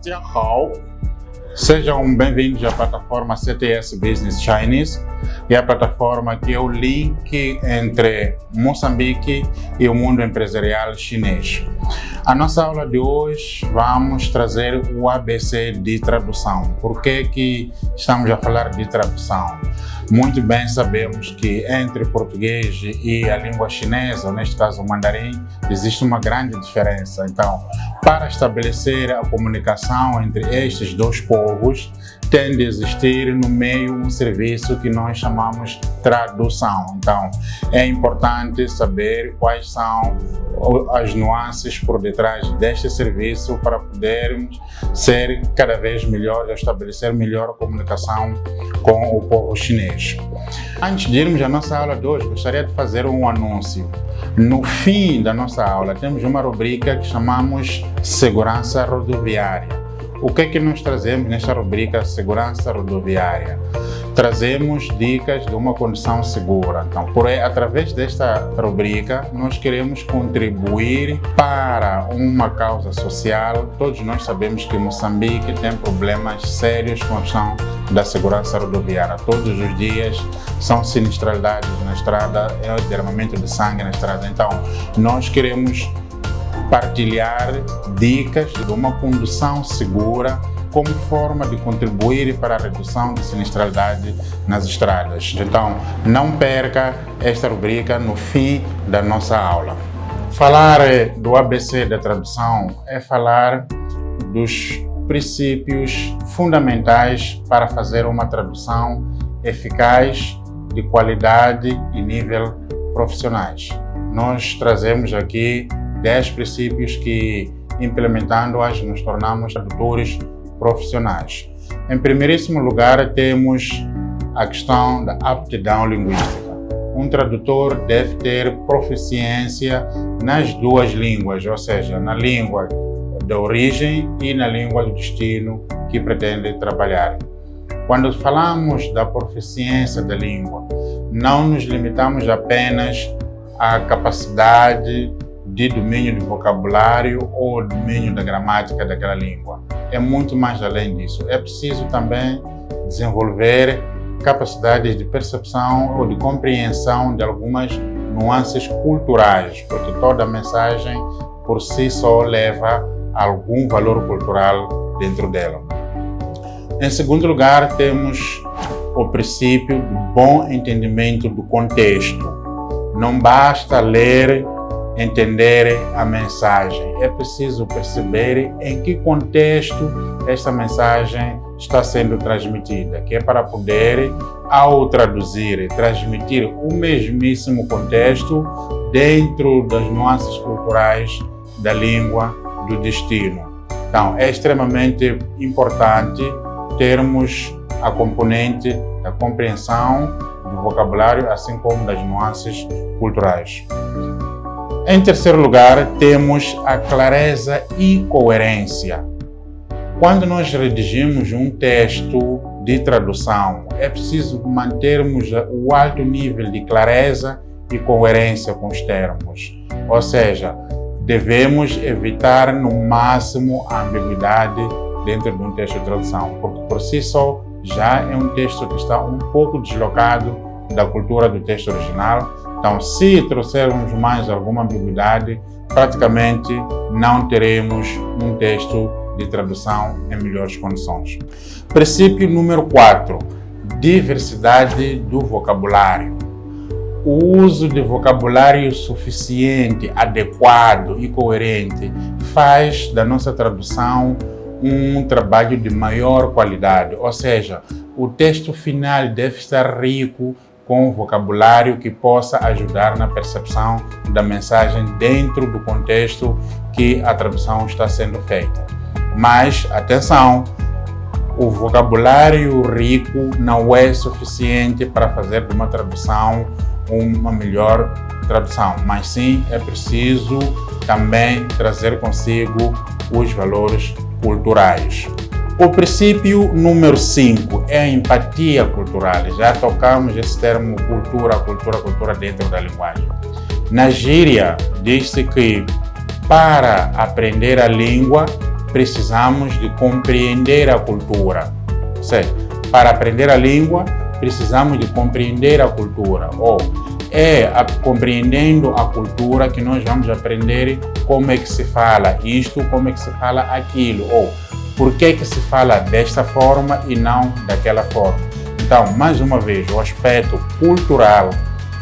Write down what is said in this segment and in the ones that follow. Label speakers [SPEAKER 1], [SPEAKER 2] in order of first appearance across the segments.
[SPEAKER 1] 家好. Sejam bem-vindos à plataforma CTS Business Chinese, e a plataforma que é o link entre Moçambique e o mundo empresarial chinês. A nossa aula de hoje vamos trazer o ABC de tradução. Por que estamos a falar de tradução? Muito bem sabemos que entre o português e a língua chinesa, ou neste caso o mandarim, existe uma grande diferença. Então, para estabelecer a comunicação entre estes dois povos, tem de existir no meio um serviço que nós chamamos tradução. Então, é importante saber quais são as nuances por detrás deste serviço para podermos ser cada vez melhor, estabelecer melhor a comunicação com o povo chinês. Antes de irmos à nossa aula de hoje, gostaria de fazer um anúncio. No fim da nossa aula, temos uma rubrica que chamamos Segurança Rodoviária. O que é que nós trazemos nesta rubrica Segurança Rodoviária? Trazemos dicas de uma condução segura. Então, através desta rubrica, nós queremos contribuir para uma causa social. Todos nós sabemos que Moçambique tem problemas sérios com a questão da segurança rodoviária. Todos os dias são sinistralidades na estrada, é o derramamento de sangue na estrada. Então, nós queremos partilhar dicas de uma condução segura como forma de contribuir para a redução de sinistralidade nas estradas. Então, não perca esta rubrica no fim da nossa aula. Falar do ABC da tradução é falar dos princípios fundamentais para fazer uma tradução eficaz, de qualidade e nível profissionais. Nós trazemos aqui 10 princípios que, implementando-as, nos tornamos tradutores profissionais. Em primeiríssimo lugar, temos a questão da aptidão linguística. Um tradutor deve ter proficiência nas duas línguas, ou seja, na língua da origem e na língua do destino que pretende trabalhar. Quando falamos da proficiência da língua, não nos limitamos apenas à capacidade de domínio do vocabulário ou domínio da gramática daquela língua. É muito mais além disso. É preciso também desenvolver capacidades de percepção ou de compreensão de algumas nuances culturais, porque toda mensagem por si só leva algum valor cultural dentro dela. Em segundo lugar, temos o princípio do bom entendimento do contexto. Não basta ler, entender a mensagem. É preciso perceber em que contexto esta mensagem está sendo transmitida, que é para poder, ao traduzir, transmitir o mesmíssimo contexto dentro das nuances culturais da língua do destino. Então, é extremamente importante termos a componente da compreensão do vocabulário, assim como das nuances culturais. Em terceiro lugar, temos a clareza e coerência. Quando nós redigimos um texto de tradução, é preciso mantermos o alto nível de clareza e coerência com os termos. Ou seja, devemos evitar no máximo a ambiguidade dentro de um texto de tradução, porque por si só já é um texto que está um pouco deslocado da cultura do texto original. Então, se trouxermos mais alguma ambiguidade, praticamente não teremos um texto de tradução em melhores condições. Princípio número 4, diversidade do vocabulário. O uso de vocabulário suficiente, adequado e coerente faz da nossa tradução um trabalho de maior qualidade, ou seja, o texto final deve estar rico com vocabulário que possa ajudar na percepção da mensagem dentro do contexto que a tradução está sendo feita. Mas, atenção, o vocabulário rico não é suficiente para fazer de uma tradução uma melhor tradução, mas sim é preciso também trazer consigo os valores culturais. O princípio número 5 é a empatia cultural. Já tocamos esse termo cultura dentro da linguagem. Na gíria, diz-se que para aprender a língua precisamos de compreender a cultura. Ou seja, para aprender a língua, precisamos de compreender a cultura. Ou compreendendo a cultura que nós vamos aprender como é que se fala isto, como é que se fala aquilo. Ou por que se fala desta forma e não daquela forma. Então, mais uma vez, o aspecto cultural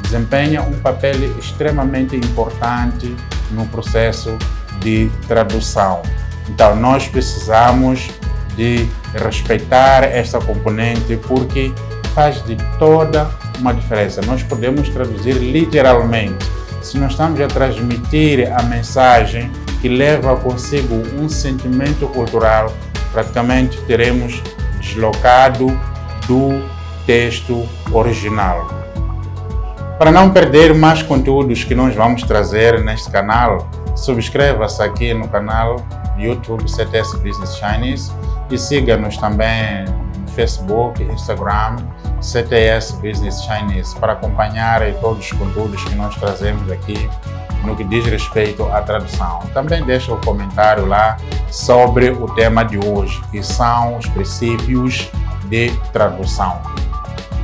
[SPEAKER 1] desempenha um papel extremamente importante no processo de tradução. Então, nós precisamos de respeitar esta componente porque faz de toda uma diferença. Nós podemos traduzir literalmente. Se nós estamos a transmitir a mensagem que leva consigo um sentimento cultural, praticamente teremos deslocado do texto original. Para não perder mais conteúdos que nós vamos trazer neste canal, subscreva-se aqui no canal YouTube CTS Business Chinese e siga-nos também no Facebook, Instagram, CTS Business Chinese, para acompanhar todos os conteúdos que nós trazemos aqui no que diz respeito à tradução. Também deixa um comentário lá sobre o tema de hoje, que são os princípios de tradução.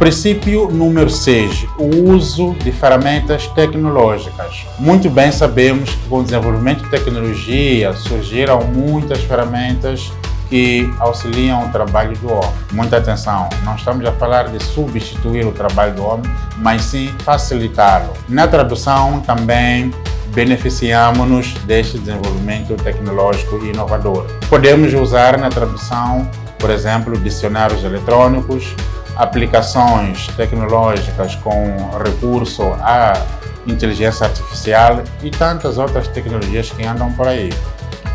[SPEAKER 1] Princípio número 6, o uso de ferramentas tecnológicas. Muito bem sabemos que com o desenvolvimento de tecnologia surgiram muitas ferramentas que auxiliam o trabalho do homem. Muita atenção, não estamos a falar de substituir o trabalho do homem, mas sim facilitá-lo. Na tradução também beneficiamos-nos deste desenvolvimento tecnológico e inovador. Podemos usar na tradução, por exemplo, dicionários eletrônicos, aplicações tecnológicas com recurso à inteligência artificial e tantas outras tecnologias que andam por aí.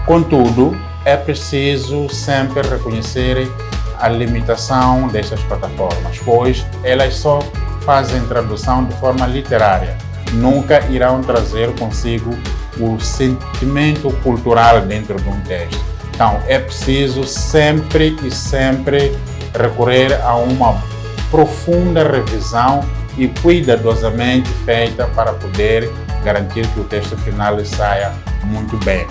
[SPEAKER 1] Contudo, é preciso sempre reconhecer a limitação destas plataformas, pois elas só fazem tradução de forma literária. Nunca irão trazer consigo o sentimento cultural dentro de um texto. Então, é preciso sempre recorrer a uma profunda revisão e cuidadosamente feita para poder garantir que o texto final saia muito bem.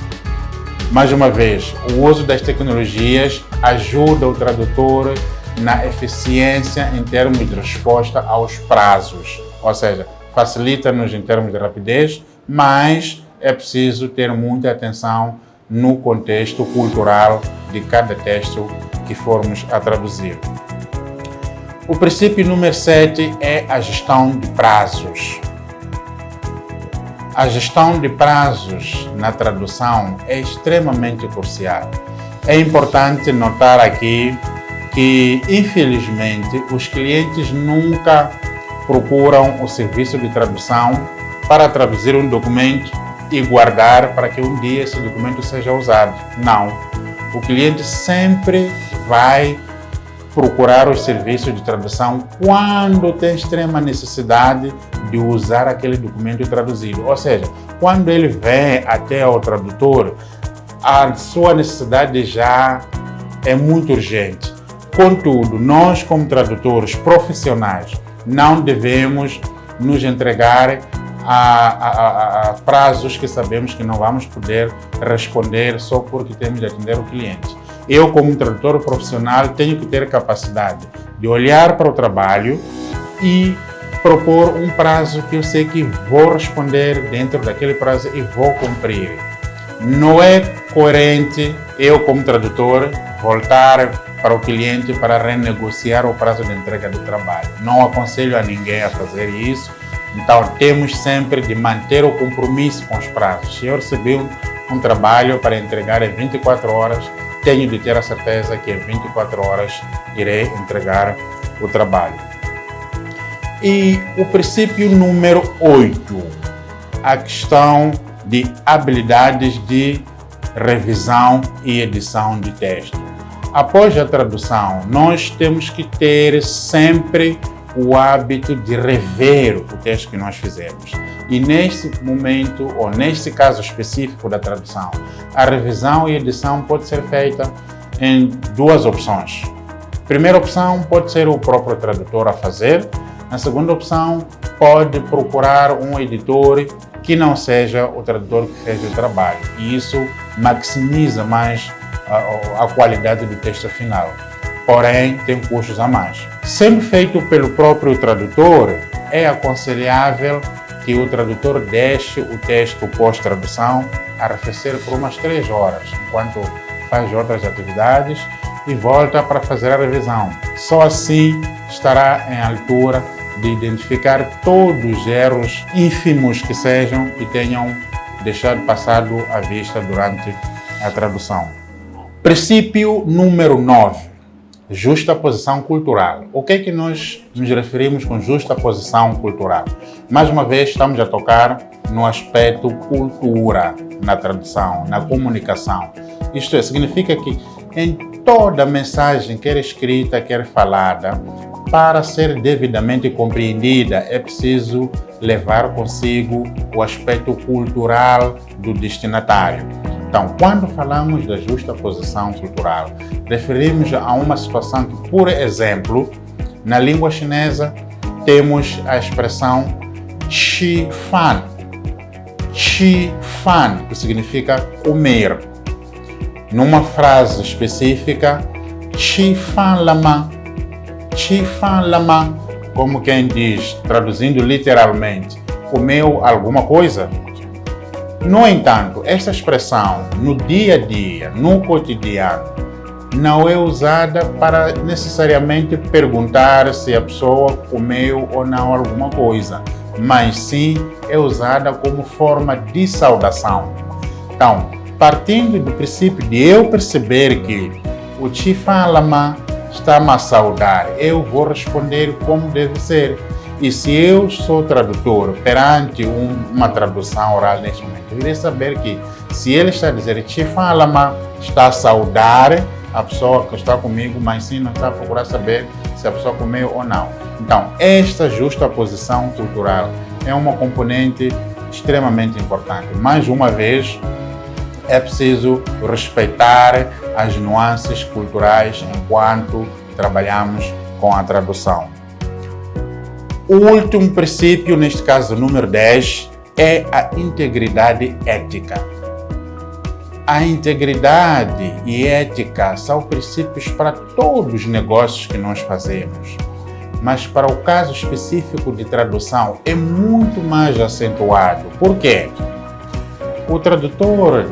[SPEAKER 1] Mais uma vez, o uso das tecnologias ajuda o tradutor na eficiência em termos de resposta aos prazos, ou seja, facilita-nos em termos de rapidez, mas é preciso ter muita atenção no contexto cultural de cada texto que formos a traduzir. O princípio número 7 é a gestão de prazos. A gestão de prazos na tradução é extremamente crucial. É importante notar aqui que, infelizmente, os clientes nunca procuram o serviço de tradução para traduzir um documento e guardar para que um dia esse documento seja usado. Não. O cliente sempre vai procurar os serviços de tradução quando tem extrema necessidade de usar aquele documento traduzido. Ou seja, quando ele vem até o tradutor, a sua necessidade já é muito urgente. Contudo, nós como tradutores profissionais não devemos nos entregar a prazos que sabemos que não vamos poder responder só porque temos de atender o cliente. Eu, como tradutor profissional, tenho que ter capacidade de olhar para o trabalho e propor um prazo que eu sei que vou responder dentro daquele prazo e vou cumprir. Não é coerente eu, como tradutor, voltar para o cliente para renegociar o prazo de entrega do trabalho. Não aconselho a ninguém a fazer isso. Então, temos sempre de manter o compromisso com os prazos. Se eu recebi um trabalho para entregar em 24 horas, tenho de ter a certeza que em 24 horas irei entregar o trabalho. E o princípio número 8, a questão de habilidades de revisão e edição de texto. Após a tradução, nós temos que ter sempre o hábito de rever o texto que nós fizemos. E neste momento, ou neste caso específico da tradução, a revisão e edição pode ser feita em duas opções. A primeira opção pode ser o próprio tradutor a fazer. A segunda opção pode procurar um editor que não seja o tradutor que fez o trabalho. E isso maximiza mais a qualidade do texto final. Porém, tem custos a mais. Sendo feito pelo próprio tradutor, é aconselhável que o tradutor deixe o texto pós-tradução arrefecer por umas 3 horas, enquanto faz outras atividades e volta para fazer a revisão. Só assim estará em altura de identificar todos os erros ínfimos que sejam e tenham deixado passado à vista durante a tradução. Princípio número 9. Justaposição cultural. O que é que nós nos referimos com justaposição cultural? Mais uma vez, estamos a tocar no aspecto cultura na tradução, na comunicação. Isto é, significa que em toda mensagem, quer escrita, quer falada, para ser devidamente compreendida, é preciso levar consigo o aspecto cultural do destinatário. Então, quando falamos da justaposição cultural, referimos a uma situação que, por exemplo, na língua chinesa, temos a expressão "chi fan", que significa comer. Numa frase específica, "chi fan lama", como quem diz, traduzindo literalmente, comeu alguma coisa? No entanto, esta expressão no dia a dia, no cotidiano, não é usada para necessariamente perguntar se a pessoa comeu ou não alguma coisa, mas sim é usada como forma de saudação. Então, partindo do princípio de eu perceber que o "chi fan lama" está-me a saudar, eu vou responder como deve ser. E se eu sou tradutor perante uma tradução oral neste momento, eu queria saber que se ele está a dizer "chi fan lama", está a saudar a pessoa que está comigo, mas sim não está a procurar saber se a pessoa comeu ou não. Então, esta justaposição cultural é uma componente extremamente importante. Mais uma vez, é preciso respeitar as nuances culturais enquanto trabalhamos com a tradução. O último princípio, neste caso número 10, é a integridade ética. A integridade e ética são princípios para todos os negócios que nós fazemos, mas para o caso específico de tradução é muito mais acentuado. Por quê? O tradutor,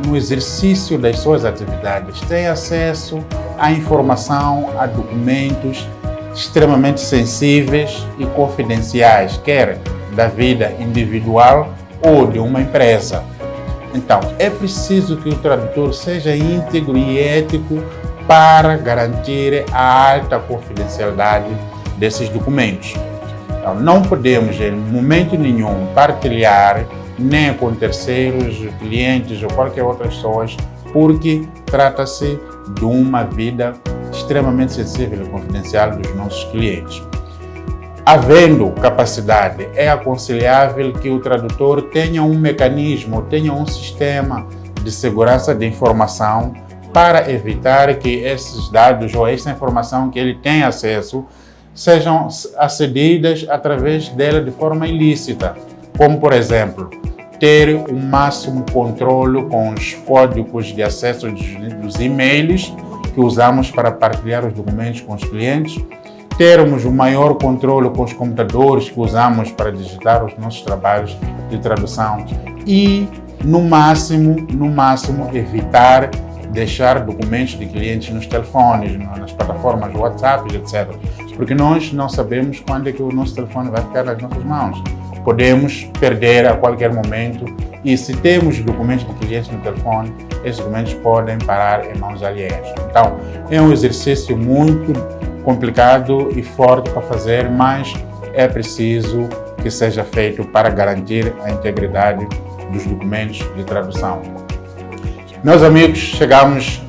[SPEAKER 1] no exercício das suas atividades, tem acesso à informação, a documentos extremamente sensíveis e confidenciais, quer da vida individual ou de uma empresa. Então, é preciso que o tradutor seja íntegro e ético para garantir a alta confidencialidade desses documentos. Então, não podemos, em momento nenhum, partilhar nem com terceiros, clientes ou qualquer outra pessoa, porque trata-se de uma vida extremamente sensível e confidencial dos nossos clientes. Havendo capacidade, é aconselhável que o tradutor tenha um mecanismo, tenha um sistema de segurança de informação para evitar que esses dados ou essa informação que ele tem acesso sejam acedidas através dela de forma ilícita, como, por exemplo, ter o máximo controle com os códigos de acesso dos e-mails que usamos para partilhar os documentos com os clientes, termos o maior controle com os computadores que usamos para digitar os nossos trabalhos de tradução e, no máximo, evitar deixar documentos de clientes nos telefones, nas plataformas WhatsApp, etc. Porque nós não sabemos quando é que o nosso telefone vai ficar nas nossas mãos. Podemos perder a qualquer momento e se temos documentos de clientes no telefone, esses documentos podem parar em mãos alheias. Então, é um exercício muito complicado e forte para fazer, mas é preciso que seja feito para garantir a integridade dos documentos de tradução. Meus amigos, chegamos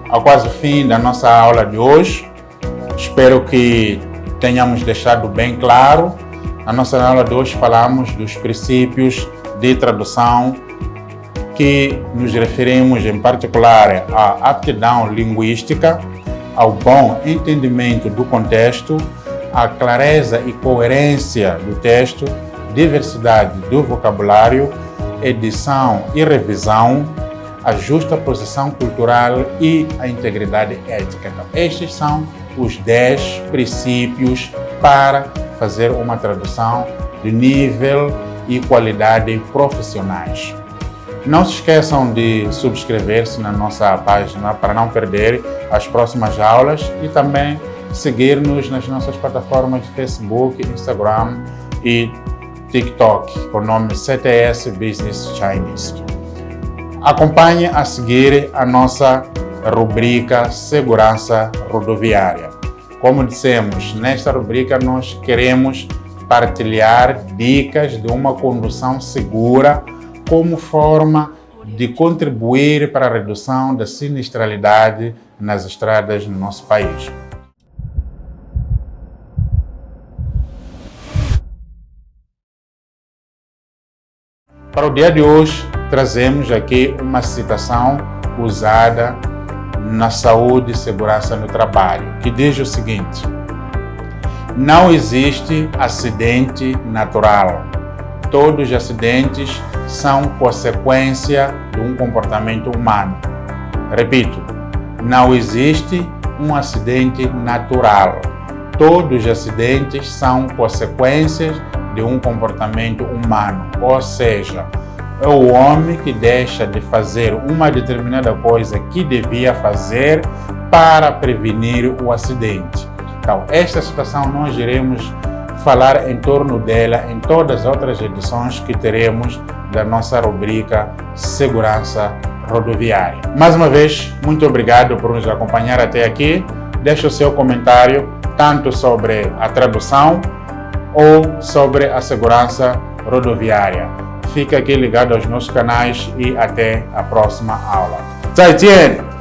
[SPEAKER 1] ao quase fim da nossa aula de hoje. Espero que tenhamos deixado bem claro. Na nossa aula de hoje falamos dos princípios de tradução que nos referimos em particular à aptidão linguística, ao bom entendimento do contexto, à clareza e coerência do texto, diversidade do vocabulário, edição e revisão, a justa posição cultural e a integridade ética. Então, estes são os 10 princípios para fazer uma tradução de nível e qualidade profissionais. Não se esqueçam de subscrever-se na nossa página para não perder as próximas aulas e também seguir-nos nas nossas plataformas de Facebook, Instagram e TikTok, com o nome CTS Business Chinese. Acompanhe a seguir a nossa rubrica Segurança Rodoviária. Como dissemos, nesta rubrica nós queremos partilhar dicas de uma condução segura como forma de contribuir para a redução da sinistralidade nas estradas no nosso país. Para o dia de hoje, trazemos aqui uma citação usada na saúde e segurança no trabalho, que diz o seguinte: não existe acidente natural. Todos os acidentes são consequência de um comportamento humano. Repito, não existe um acidente natural. Todos os acidentes são consequências de um comportamento humano. Ou seja, é o homem que deixa de fazer uma determinada coisa que devia fazer para prevenir o acidente. Então, esta situação nós iremos falar em torno dela em todas as outras edições que teremos da nossa rubrica Segurança Rodoviária. Mais uma vez, muito obrigado por nos acompanhar até aqui. Deixe o seu comentário tanto sobre a tradução ou sobre a segurança rodoviária. Fique aqui ligado aos nossos canais e até a próxima aula. 再见!